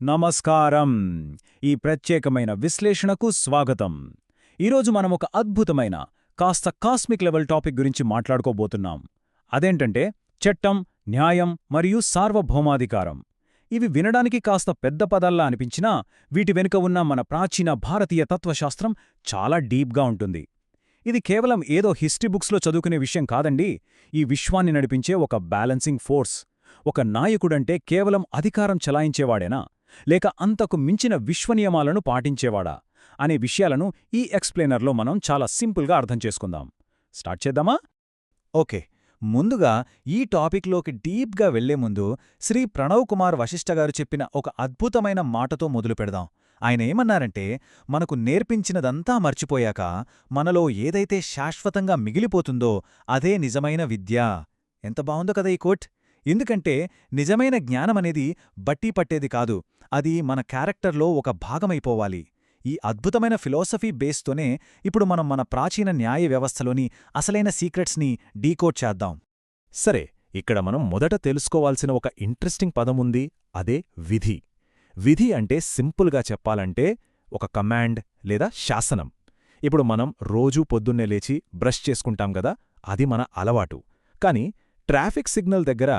నమస్కారం. ఈ ప్రత్యేకమైన విశ్లేషణకు స్వాగతం. ఈరోజు మనం ఒక అద్భుతమైన, కాస్త కాస్మిక్ లెవెల్ టాపిక్ గురించి మాట్లాడుకోబోతున్నాం. అదేంటంటే చట్టం, న్యాయం మరియు సార్వభౌమాధికారం. ఇవి వినడానికి కాస్త పెద్ద పదాల్లా అనిపించినా వీటి వెనుక ఉన్న మన ప్రాచీన భారతీయ తత్వశాస్త్రం చాలా డీప్గా ఉంటుంది. ఇది కేవలం ఏదో హిస్టరీ బుక్స్లో చదువుకునే విషయం కాదండి. ఈ విశ్వాన్ని నడిపించే ఒక బ్యాలెన్సింగ్ ఫోర్స్. ఒక నాయకుడంటే కేవలం అధికారం చలాయించేవాడేనా, లేక అంతకు మించిన విశ్వనియమాలను పాటించేవాడా అనే విషయాలను ఈ ఎక్స్ప్లెయినర్లో మనం చాలా సింపుల్గా అర్థం చేసుకుందాం. స్టార్ట్ చేద్దామా? ఓకే, ముందుగా ఈ టాపిక్లోకి డీప్గా వెళ్లే ముందు శ్రీ ప్రణవ్ కుమార్ వశిష్ఠ గారు చెప్పిన ఒక అద్భుతమైన మాటతో మొదలు పెడదాం. ఆయన ఏమన్నారంటే, మనకు నేర్పించినదంతా మర్చిపోయాక మనలో ఏదైతే శాశ్వతంగా మిగిలిపోతుందో అదే నిజమైన విద్య. ఎంత బావుందో కదా ఈ కోట్! ఎందుకంటే నిజమైన జ్ఞానమనేది బట్టి పట్టేది కాదు, అది మన క్యారెక్టర్లో ఒక భాగమైపోవాలి. ఈ అద్భుతమైన ఫిలాసఫీ బేస్తోనే ఇప్పుడు మనం మన ప్రాచీన న్యాయ వ్యవస్థలోని అసలైన సీక్రెట్స్ని డీకోడ్ చేద్దాం. సరే, ఇక్కడ మనం మొదట తెలుసుకోవాల్సిన ఒక ఇంట్రెస్టింగ్ పదముంది, అదే విధి. విధి అంటే సింపుల్గా చెప్పాలంటే ఒక కమాండ్ లేదా శాసనం. ఇప్పుడు మనం రోజూ పొద్దున్నే లేచి బ్రష్ చేసుకుంటాం గదా, అది మన అలవాటు. కాని ట్రాఫిక్ సిగ్నల్ దగ్గర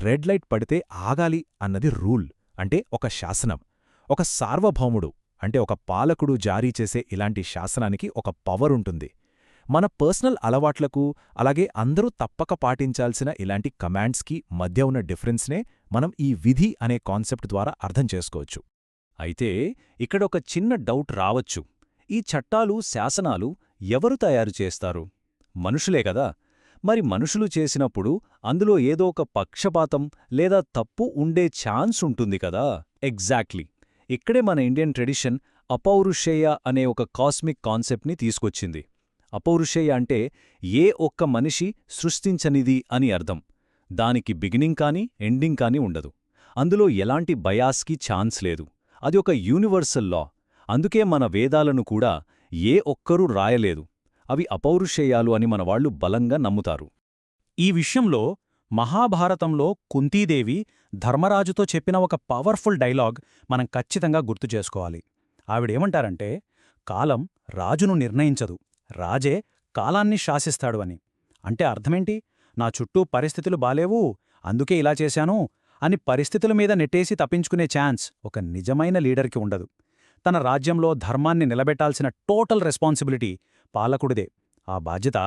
రెడ్ లైట్ పడితే ఆగాలి అన్నది రూల్, అంటే ఒక శాసనం. ఒక సార్వభౌముడు అంటే ఒక పాలకుడు జారీ చేసే ఇలాంటి శాసనానికి ఒక పవర్ ఉంటుంది. మన పర్సనల్ అలవాట్లకు, అలాగే అందరూ తప్పక పాటించాల్సిన ఇలాంటి కమాండ్స్కి మధ్య ఉన్న డిఫరెన్స్నే మనం ఈ విధి అనే కాన్సెప్ట్ ద్వారా అర్థం చేసుకోవచ్చు. అయితే ఇక్కడొక చిన్న డౌట్ రావచ్చు. ఈ చట్టాలు, శాసనాలు ఎవరు తయారు చేస్తారు? మనుషులే కదా. మరి మనుషులు చేసినప్పుడు అందులో ఏదో ఒక పక్షపాతం లేదా తప్పు ఉండే ఛాన్స్ ఉంటుంది కదా. ఎగ్జాక్ట్లీ. ఇక్కడే మన ఇండియన్ ట్రెడిషన్ అపౌరుషేయ అనే ఒక కాస్మిక్ కాన్సెప్ట్ని తీసుకొచ్చింది. అపౌరుషేయ అంటే ఏ ఒక్క మనిషి సృష్టించనిది అని అర్థం. దానికి బిగినింగ్ కానీ ఎండింగ్ కానీ ఉండదు. అందులో ఎలాంటి బయాస్కి ఛాన్స్ లేదు. అది ఒక యూనివర్సల్ లా. అందుకే మన వేదాలను కూడా ఏ ఒక్కరూ రాయలేదు. అవి అపౌరుషేయాలు అని మనవాళ్లు బలంగా నమ్ముతారు. ఈ విషయంలో మహాభారతంలో కుంతీదేవి ధర్మరాజుతో చెప్పిన ఒక పవర్ఫుల్ డైలాగ్ మనం ఖచ్చితంగా గుర్తు చేసుకోవాలి. ఆవిడేమంటారంటే, కాలం రాజును నిర్ణయించదు, రాజే కాలాన్ని శాసిస్తాడు అని. అంటే అర్థమేంటి? నా చుట్టూ పరిస్థితులు బాలేవు, అందుకే ఇలా చేశాను అని పరిస్థితుల మీద నెట్టేసి తప్పించుకునే ఛాన్స్ ఒక నిజమైన లీడర్కి ఉండదు. తన రాజ్యంలో ధర్మాన్ని నిలబెట్టాల్సిన టోటల్ రెస్పాన్సిబిలిటీ పాలకుడిదే. ఆ బాధ్యత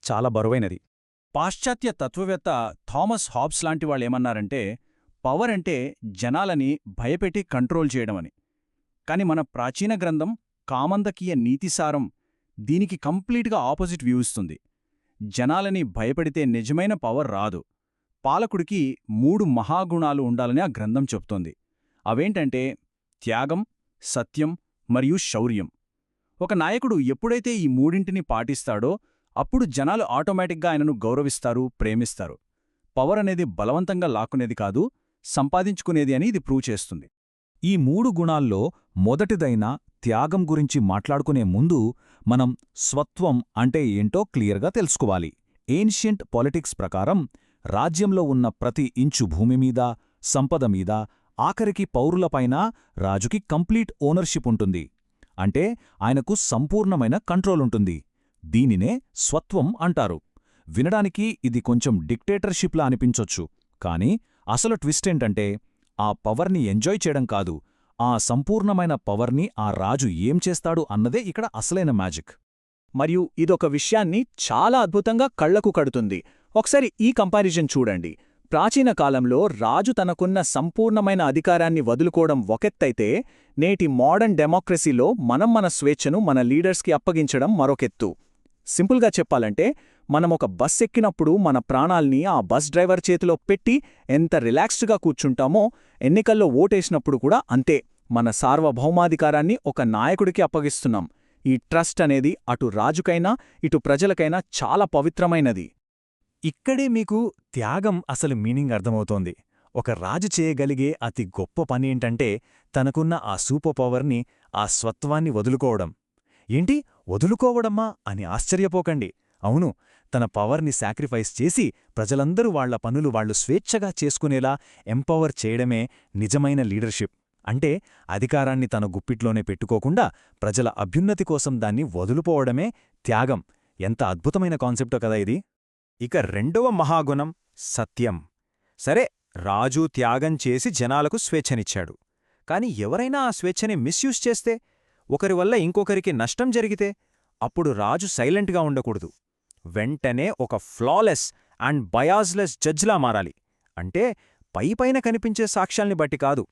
చాలా బరువైనది. పాశ్చాత్య తత్వవేత్త థామస్ హాబ్స్ లాంటి వాళ్ళేమన్నారంటే, పవర్ అంటే జనాలని భయపెట్టి కంట్రోల్ చేయడమని. కాని మన ప్రాచీన గ్రంథం కామందకీయ నీతిసారం దీనికి కంప్లీట్గా ఆపోజిట్ వ్యూ ఇస్తుంది. జనాలని భయపెడితే నిజమైన పవర్ రాదు. పాలకుడికి 3 మహాగుణాలు ఉండాలని ఆ గ్రంథం చెప్తోంది. అవేంటంటే త్యాగం, సత్యం మరియు శౌర్యం. ఒక నాయకుడు ఎప్పుడైతే ఈ మూడింటిని పాటిస్తాడో అప్పుడు జనాలు ఆటోమేటిక్గా ఆయనను గౌరవిస్తారు, ప్రేమిస్తారు. పవర్ అనేది బలవంతంగా లాక్కునేది కాదు, సంపాదించుకునేది అని ఇది ప్రూవ్ చేస్తుంది. ఈ 3 గుణాల్లో మొదటిదైన త్యాగం గురించి మాట్లాడుకునే ముందు మనం స్వత్వం అంటే ఏంటో క్లియర్గా తెలుసుకోవాలి. ఏన్షియంట్ పాలిటిక్స్ ప్రకారం రాజ్యంలో ఉన్న ప్రతి ఇంచు భూమి మీద, సంపద మీద, ఆఖరికి పౌరులపైన రాజుకి కంప్లీట్ ఓనర్షిప్ ఉంటుంది. అంటే ఆయనకు సంపూర్ణమైన కంట్రోల్ ఉంటుంది. దీనినే స్వత్వం అంటారు. వినడానికి ఇది కొంచెం డిక్టేటర్షిప్లా అనిపించొచ్చు, కానీ అసలు ట్విస్టేంటంటే ఆ పవర్ని ఎంజాయ్ చేయడం కాదు, ఆ సంపూర్ణమైన పవర్ని ఆ రాజు ఏం చేస్తాడు అన్నదే ఇక్కడ అసలైన మ్యాజిక్. మరియు ఇదొక విషయాన్ని చాలా అద్భుతంగా కళ్లకు కడుతుంది. ఒకసారి ఈ కంపారిజన్ చూడండి. ప్రాచీన కాలంలో రాజు తనకున్న సంపూర్ణమైన అధికారాన్ని వదులుకోవడం ఒకెత్తైతే, నేటి మోడర్న్ డెమోక్రసీలో మనం మన స్వేచ్ఛను మన లీడర్స్కి అప్పగించడం మరొకెత్తు. సింపుల్గా చెప్పాలంటే, మనం ఒక బస్ ఎక్కినప్పుడు మన ప్రాణాల్ని ఆ బస్ డ్రైవర్ చేతిలో పెట్టి ఎంత రిలాక్స్డ్గా కూర్చుంటామో, ఎన్నికల్లో ఓటేసినప్పుడు కూడా అంతే. మన సార్వభౌమాధికారాన్ని ఒక నాయకుడికి అప్పగిస్తున్నాం. ఈ ట్రస్ట్ అనేది అటు రాజుకైనా ఇటు ప్రజలకైనా చాలా పవిత్రమైనది. ఇక్కడే మీకు త్యాగం అసలు మీనింగ్ అర్థమవుతోంది. ఒక రాజు చేయగలిగే అతి గొప్ప పనేంటంటే తనకున్న ఆ సూపర్ పవర్ని, ఆ స్వత్వాన్ని వదులుకోవడం. ఏంటి వదులుకోవడమ్మా అని ఆశ్చర్యపోకండి. అవును, తన పవర్ని సాక్రిఫైస్ చేసి ప్రజలందరూ వాళ్ల పనులు వాళ్లు స్వేచ్ఛగా చేసుకునేలా ఎంపవర్ చేయడమే నిజమైన లీడర్షిప్. అంటే అధికారాన్ని తన గుప్పిట్లోనే పెట్టుకోకుండా ప్రజల అభ్యున్నతి కోసం దాన్ని వదులుపోవడమే త్యాగం. ఎంత అద్భుతమైన కాన్సెప్టో కదా ఇది. ఇక రెండవ మహాగుణం సత్యం. సరే, రాజు త్యాగం చేసి జనాలకు స్వేచ్ఛనిచ్చాడు. కాని ఎవరైనా ఆ స్వేచ్ఛని మిస్యూజ్ చేస్తే, ఒకరి వల్ల ఇంకొకరికి నష్టం జరిగితే, అప్పుడు రాజు సైలెంట్గా ఉండకూడదు. వెంటనే ఒక ఫ్లాలెస్ అండ్ బయాస్లెస్ జడ్జ్లా మారాలి. అంటే పైపైన కనిపించే సాక్ష్యాల్ని బట్టి కాదు,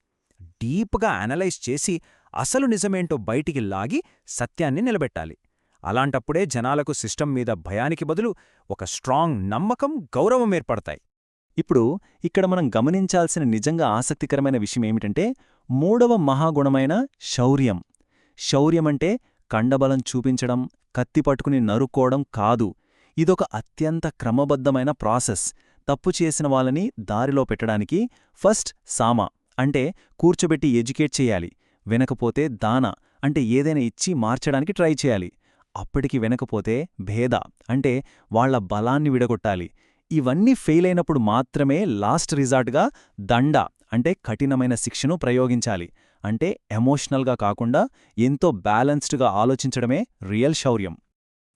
డీప్గా అనలైజ్ చేసి అసలు నిజమేంటో బయటికి లాగి సత్యాన్ని నిలబెట్టాలి. అలాంటప్పుడే జనాలకు సిస్టమ్ మీద భయానికి బదులు ఒక స్ట్రాంగ్ నమ్మకం, గౌరవం ఏర్పడతాయి. ఇప్పుడు ఇక్కడ మనం గమనించాల్సిన నిజంగా ఆసక్తికరమైన విషయమేమిటంటే, మూడవ మహాగుణమైన శౌర్యం. శౌర్యమంటే కండబలం చూపించడం, కత్తి పట్టుకుని నరుక్కోవడం కాదు. ఇదొక అత్యంత క్రమబద్ధమైన ప్రాసెస్. తప్పు చేసిన వాళ్ళని దారిలో పెట్టడానికి ఫస్ట్ సామ అంటే కూర్చోబెట్టి ఎడ్యుకేట్ చెయ్యాలి. వెనకపోతే దాన అంటే ఏదైనా ఇచ్చి మార్చడానికి ట్రై చేయాలి. అప్పటికి వెనకపోతే భేద అంటే వాళ్ల బలాన్ని విడగొట్టాలి. ఇవన్నీ ఫెయిల్ అయినప్పుడు మాత్రమే లాస్ట్ రిజార్ట్గా దండ అంటే కఠినమైన శిక్షను ప్రయోగించాలి. అంటే ఎమోషనల్గా కాకుండా ఎంతో బ్యాలెన్స్డ్గా ఆలోచించడమే రియల్ శౌర్యం.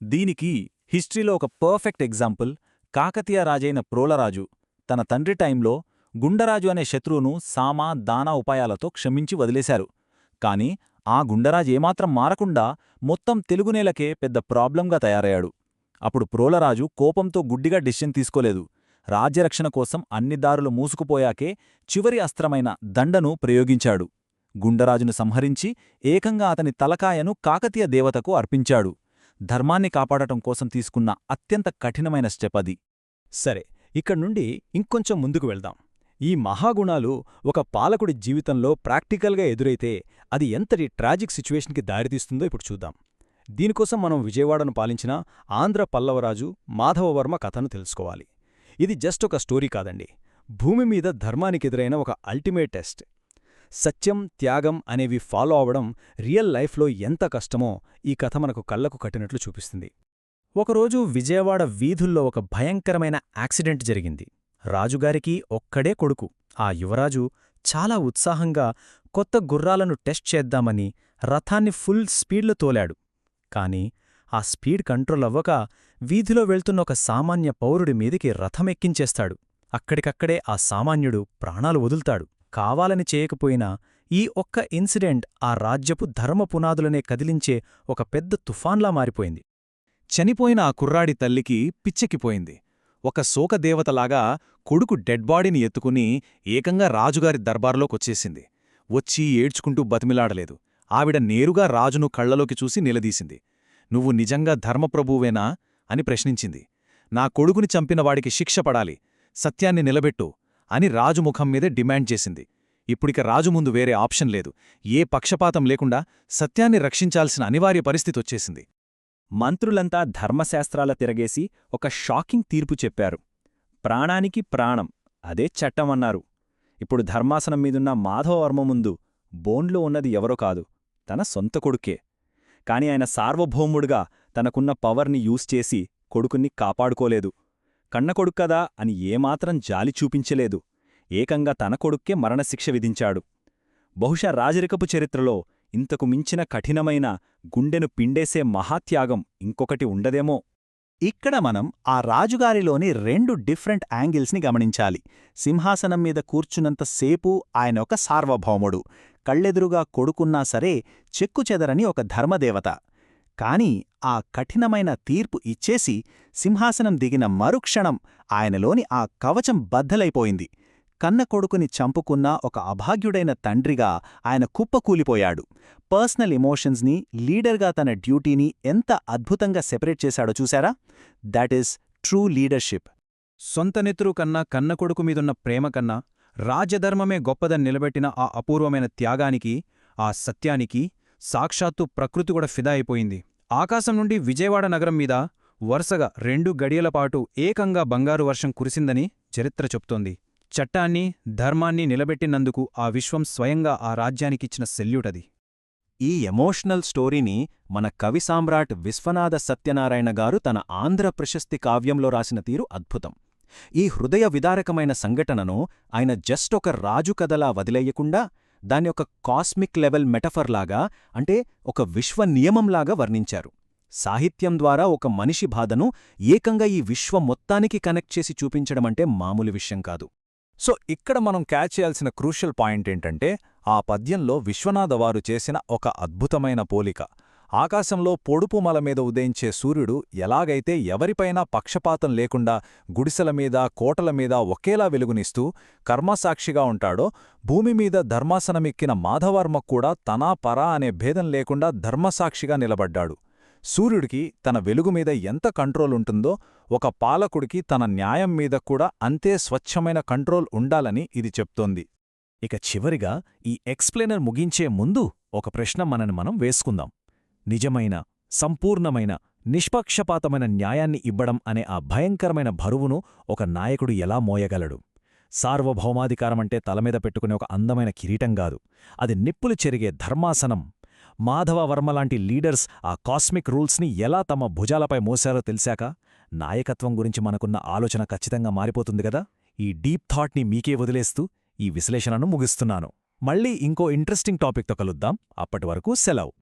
దీనికి హిస్టరీలో ఒక పర్ఫెక్ట్ ఎగ్జాంపుల్ కాకతీయ రాజైన ప్రోలరాజు. తన తండ్రి టైంలో గుండరాజు అనే శత్రువును సామ, దాన ఉపాయాలతో క్షమించి వదిలేశారు. కాని ఆ గుండరాజు ఏమాత్రం మారకుండా మొత్తం తెలుగునేలకే పెద్ద ప్రాబ్లంగా తయారయ్యాడు. అప్పుడు ప్రోలరాజు కోపంతో గుడ్డిగా డెసిషన్ తీసుకోలేదు. రాజ్యరక్షణ కోసం అన్ని దారులు మూసుకుపోయాకే చివరి అస్త్రమైన దండను ప్రయోగించాడు. గుండరాజును సంహరించి ఏకంగా అతని తలకాయను కాకతీయ దేవతకు అర్పించాడు. ధర్మాన్ని కాపాడటం కోసం తీసుకున్న అత్యంత కఠినమైన స్టెప్ అది. సరే, ఇక్కడ్నుండి ఇంకొంచెం ముందుకు వెళ్దాం. ఈ మహాగుణాలు ఒక పాలకుడి జీవితంలో ప్రాక్టికల్గా ఎదురైతే అది ఎంతటి ట్రాజిక్ సిచ్యువేషన్కి దారితీస్తుందో ఇప్పుడు చూద్దాం. దీనికోసం మనం విజయవాడను పాలించిన ఆంధ్ర పల్లవరాజు మాధవవర్మ కథను తెలుసుకోవాలి. ఇది జస్ట్ ఒక స్టోరీ కాదండి, భూమి మీద ధర్మానికెదురైన ఒక అల్టిమేట్ టెస్ట్. సత్యం, త్యాగం అనేవి ఫాలో అవడం రియల్ లైఫ్లో ఎంత కష్టమో ఈ కథ మనకు కళ్లకు కట్టినట్లు చూపిస్తుంది. ఒకరోజు విజయవాడ వీధుల్లో ఒక భయంకరమైన యాక్సిడెంట్ జరిగింది. రాజుగారికి ఒక్కడే కొడుకు. ఆ యువరాజు చాలా ఉత్సాహంగా కొత్త గుర్రాలను టెస్ట్ చేద్దామని రథాన్ని ఫుల్ స్పీడ్లో తోలాడు. కాని ఆ స్పీడ్ కంట్రోల్ అవ్వక వీధిలో వెళ్తున్న ఒక సామాన్య పౌరుడి మీదికి రథమెక్కించేస్తాడు. అక్కడికక్కడే ఆ సామాన్యుడు ప్రాణాలు వదులుతాడు. కావాలని చేయకపోయినా ఈ ఒక్క ఇన్సిడెంట్ ఆ రాజ్యపు ధర్మ పునాదులనే కదిలించే ఒక పెద్ద తుఫాన్లా మారిపోయింది. చనిపోయిన ఆ కుర్రాడి తల్లికి పిచ్చెక్కిపోయింది. ఒక శోకదేవతలాగా కొడుకు డెడ్ బాడీని ఎత్తుకుని ఏకంగా రాజుగారి దర్బార్లోకొచ్చేసింది. వచ్చి ఏడ్చుకుంటూ బతిమిలాడలేదు. ఆవిడ నేరుగా రాజును కళ్లలోకి చూసి నిలదీసింది. "నువ్వు నిజంగా ధర్మప్రభువేనా?" అని ప్రశ్నించింది. "నా కొడుకుని చంపినవాడికి శిక్ష పడాలి, సత్యాన్ని నిలబెట్టు" అని రాజు ముఖం మీదే డిమాండ్ చేసింది. ఇప్పుడిక రాజు ముందు వేరే ఆప్షన్ లేదు. ఏ పక్షపాతం లేకుండా సత్యాన్ని రక్షించాల్సిన అనివార్య పరిస్థితొచ్చేసింది. మంత్రులంతా ధర్మశాస్త్రాల తిరగేసి ఒక షాకింగ్ తీర్పు చెప్పారు. ప్రాణానికి ప్రాణం, అదే చట్టమన్నారు. ఇప్పుడు ధర్మాసనం మీదున్న మాధవవర్మ ముందు బోన్లో ఉన్నది ఎవరో కాదు, తన సొంత కొడుకే. కాని ఆయన సార్వభౌముడుగా తనకున్న పవర్ని యూజ్ చేసి కొడుకుని కాపాడుకోలేదు. కన్నకొడుక్కదా అని ఏమాత్రం జాలి చూపించలేదు. ఏకంగా తన కొడుక్కే మరణశిక్ష విధించాడు. బహుశా రాజరికపు చరిత్రలో ఇంతకు మించిన కఠినమైన, గుండెను పిండేసే మహాత్యాగం ఇంకొకటి ఉండదేమో. ఇక్కడ మనం ఆ రాజుగారిలోని 2 డిఫరెంట్ యాంగిల్స్ని గమనించాలి. సింహాసనం మీద కూర్చున్నంతసేపు ఆయన ఒక సార్వభౌముడు, కళ్ళెదురుగా కొడుకున్నా సరే చెక్కుచెదరని ఒక ధర్మదేవత. కాని ఆ కఠినమైన తీర్పు ఇచ్చేసి సింహాసనం దిగిన మరుక్షణం ఆయనలోని ఆ కవచం బద్దలైపోయింది. కన్న కొడుకుని చంపుకున్న ఒక అభాగ్యుడైన తండ్రిగా ఆయన కుప్పకూలిపోయాడు. పర్సనల్ ఎమోషన్స్ని, లీడర్గా తన డ్యూటీని ఎంత అద్భుతంగా సెపరేట్ చేశాడో చూశారా? That is true leadership. సొంత నెత్తురు కన్నా కన్నకొడుకు మీదున్న ప్రేమ కన్నా రాజ్యధర్మమే గొప్పదని నిలబెట్టిన ఆ అపూర్వమైన త్యాగానికి, ఆ సత్యానికి సాక్షాత్తు ప్రకృతి కూడా ఫిదా అయిపోయింది. ఆకాశం నుండి విజయవాడ నగరం మీద వరుసగా 2 గడియలపాటు ఏకంగా బంగారు వర్షం కురిసిందని చరిత్ర చెప్తోంది. చట్టాన్ని, ధర్మాన్ని నిలబెట్టినందుకు ఆ విశ్వం స్వయంగా ఆ రాజ్యానికిచ్చిన సెల్యూటది. ఈ ఎమోషనల్ స్టోరీని మన కవి సామ్రాట్ విశ్వనాథ సత్యనారాయణ గారు తన ఆంధ్ర ప్రశస్తి కావ్యంలో రాసిన తీరు అద్భుతం. ఈ హృదయ విదారకమైన సంఘటనను ఆయన జస్ట్ ఒక రాజు కథలా వదిలేయకుండా దాన్ని ఒక కాస్మిక్ లెవెల్ మెటఫర్లాగా, అంటే ఒక విశ్వ నియమంలాగా వర్ణించారు. సాహిత్యం ద్వారా ఒక మనిషి బాధను ఏకంగా ఈ విశ్వం మొత్తానికి కనెక్ట్ చేసి చూపించడమంటే మామూలు విషయం కాదు. సో ఇక్కడ మనం క్యాచ్ చేయాల్సిన క్రూషియల్ పాయింట్ ఏంటంటే, ఆ పద్యంలో విశ్వనాథవారు చేసిన ఒక అద్భుతమైన పోలిక. ఆకాశంలో పొడుపు మల మీద ఉదయించే సూర్యుడు ఎలాగైతే ఎవరిపైనా పక్షపాతం లేకుండా గుడిసెల మీద, కోటల మీద ఒకేలా వెలుగునిస్తూ కర్మసాక్షిగా ఉంటాడో, భూమి మీద ధర్మాసనమెక్కిన మాధవర్మ కూడా తనా పరా అనే భేదం లేకుండా ధర్మసాక్షిగా నిలబడ్డాడు. సూర్యుడికి తన వెలుగు మీద ఎంత కంట్రోల్ ఉంటుందో, ఒక పాలకుడికి తన న్యాయం మీద కూడా అంతే స్వచ్ఛమైన కంట్రోల్ ఉండాలని ఇది చెప్తోంది. ఇక చివరిగా ఈ ఎక్స్ప్లెయినర్ ముగించే ముందు ఒక ప్రశ్న మనం వేసుకుందాం. నిజమైన, సంపూర్ణమైన, నిష్పక్షపాతమైన న్యాయాన్ని ఇవ్వడం అనే ఆ భయంకరమైన బరువును ఒక నాయకుడు ఎలా మోయగలడు? సార్వభౌమాధికారమంటే తలమీద పెట్టుకునే ఒక అందమైన కిరీటం గాదు, అది నిప్పులు చెరిగే ధర్మాసనం. మాధవవర్మలాంటి లీడర్స్ ఆ కాస్మిక్ రూల్స్ని ఎలా తమ భుజాలపై మోశారో తెలిసాక నాయకత్వం గురించి మనకున్న ఆలోచన ఖచ్చితంగా మారిపోతుంది గదా. ఈ డీప్ థాట్ని మీకే వదిలేస్తూ ఈ విశ్లేషణను ముగిస్తున్నాను. మళ్ళీ ఇంకో ఇంట్రెస్టింగ్ టాపిక్తో కలుద్దాం. అప్పటివరకు సెలవు.